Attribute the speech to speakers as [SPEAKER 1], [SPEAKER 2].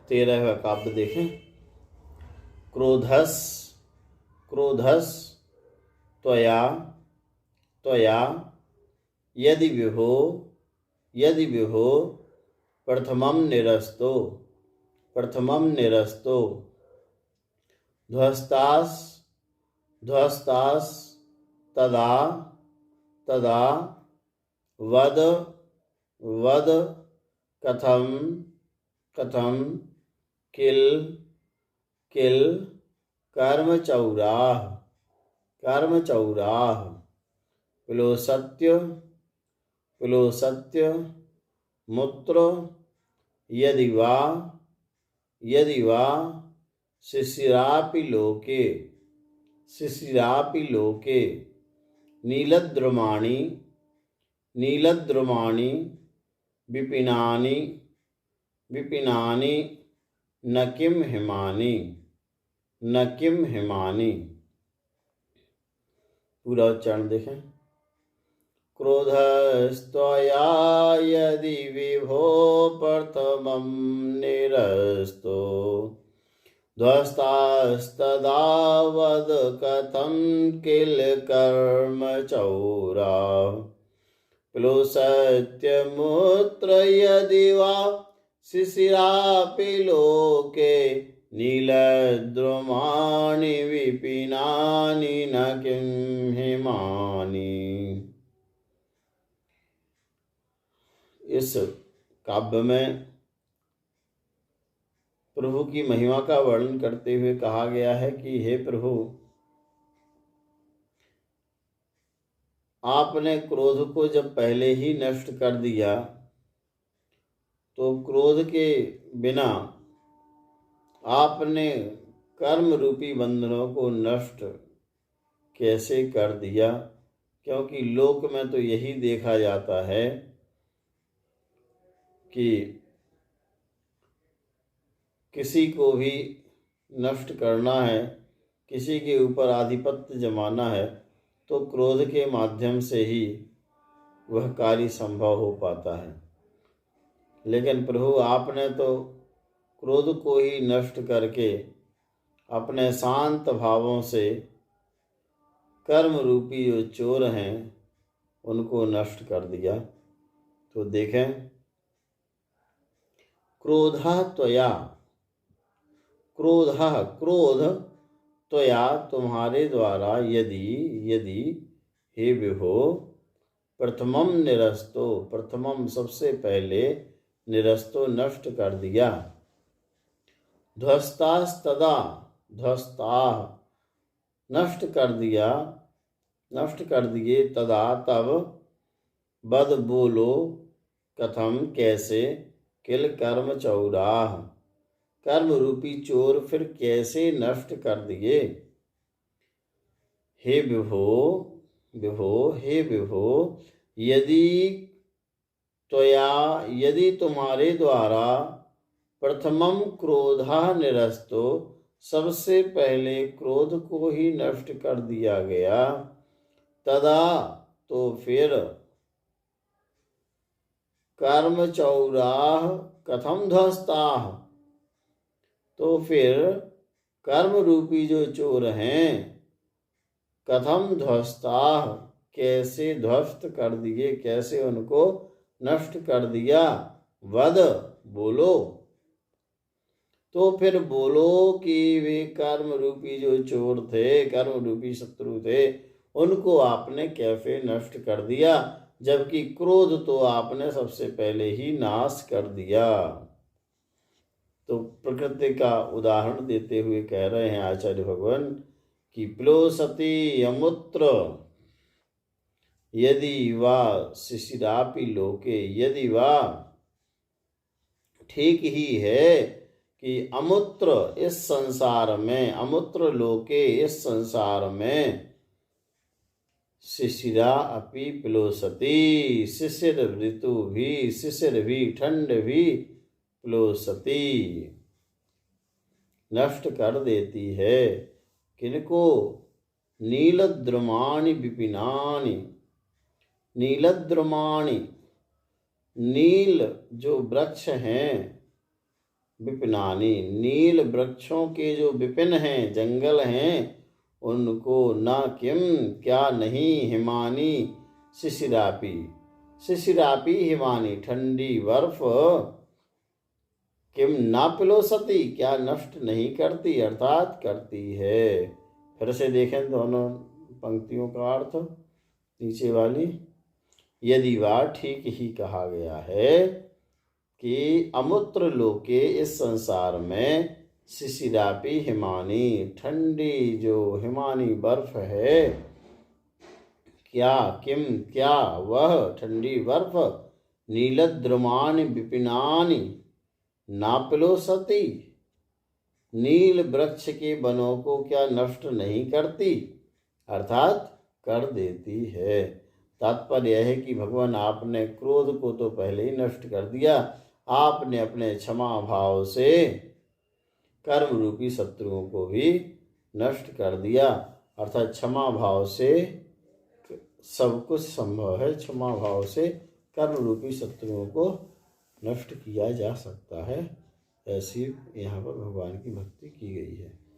[SPEAKER 1] 13वां काव्य देखें। क्रोधस क्रोधस त्वया त्वया यदि विभो प्रथमं निरस्तो ध्वस्तास तदा वद कथम किल कर्मचौराः प्लोसत्य मूत्र यदि वा शिशिरापि लोके नीलद्रुमाणि विपिनानि न किं हिमानि। पूरा उच्चारण देखें। क्रोधस्त्वया यदि विभो प्रथमं निरस्तो ध्वस्तास्तदा वद कथं किल कर्मचौरा प्लुसत्यमूत्र यदि वा शिशिरापि लोके नीलद्रुमाणि विपिनानि न किं हिमानि। इस काव्य में प्रभु की महिमा का वर्णन करते हुए कहा गया है कि हे प्रभु, आपने क्रोध को जब पहले ही नष्ट कर दिया तो क्रोध के बिना आपने कर्म रूपी बंधनों को नष्ट कैसे कर दिया? क्योंकि लोक में तो यही देखा जाता है कि किसी को भी नष्ट करना है, किसी के ऊपर आधिपत्य जमाना है तो क्रोध के माध्यम से ही वह कार्य संभव हो पाता है। लेकिन प्रभु आपने तो क्रोध को ही नष्ट करके अपने शांत भावों से कर्म रूपी जो चोर हैं उनको नष्ट कर दिया। तो देखें, क्रोध त्वया तुम्हारे द्वारा यदि हे विभो प्रथमम निरस्तो, प्रथमम सबसे पहले, निरस्तो नष्ट कर दिया, ध्वस्तास्तदा ध्वस्ताः नष्ट कर दिए, तदा तब, बद बोलो, कथम कैसे, किल कर्म चौराह कर्म रूपी चोर फिर कैसे नष्ट कर दिए। हे विभो यदि तुम्हारे द्वारा प्रथमम क्रोधा निरस्तो सबसे पहले क्रोध को ही नष्ट कर दिया गया, तदा तो फिर कर्म चौराह कथम ध्वस्ताः तो फिर कर्म रूपी जो चोर हैं कथम ध्वस्ताः कैसे ध्वस्त कर दिए, कैसे उनको नष्ट कर दिया। वद बोलो, तो फिर बोलो कि वे कर्म रूपी जो चोर थे, कर्म रूपी शत्रु थे, उनको आपने कैसे नष्ट कर दिया, जबकि क्रोध तो आपने सबसे पहले ही नाश कर दिया। तो प्रकृति का उदाहरण देते हुए कह रहे हैं आचार्य भगवान कि प्लोसति यमुत्र यदि वा शिशिरापि लोके, यदि वा ठीक ही है कि अमूत्र इस संसार में, अमूत्र लोके इस संसार में, शिशिरा अपि प्लोसति शिशिर ऋतु भी, शिशिर भी, ठंड भी, प्लोसति नष्ट कर देती है। किनको? नीलद्रुमाणि विपिनानि, नीलद्रुमाणि नील जो वृक्ष हैं विपिनानि, नील वृक्षों के जो विपिन हैं, जंगल हैं, उनको न किम, क्या नहीं, हिमानी, शिशिरापी, शिशिरापी हिमानी, ठंडी बर्फ, किम ना पिलोसती, क्या नष्ट नहीं करती, अर्थात करती है। फिर से देखें दोनों पंक्तियों का अर्थ, नीचे वाली। यदि वह ठीक ही कहा गया है कि अमूत्र लोके, इस संसार में, शिशिरापी हिमानी, ठंडी जो हिमानी बर्फ है, क्या, किम क्या, वह ठंडी बर्फ, नीलद्रुमानि विपिनानि नापिलोसति, नील वृक्ष के वनों को क्या नष्ट नहीं करती, अर्थात कर देती है। तात्पर्य यह है कि भगवान आपने क्रोध को तो पहले ही नष्ट कर दिया, आपने अपने क्षमा भाव से कर्म रूपी शत्रुओं को भी नष्ट कर दिया, अर्थात क्षमा भाव से सब कुछ संभव है, क्षमा भाव से कर्म रूपी शत्रुओं को नष्ट किया जा सकता है। ऐसी यहाँ पर भगवान की भक्ति की गई है।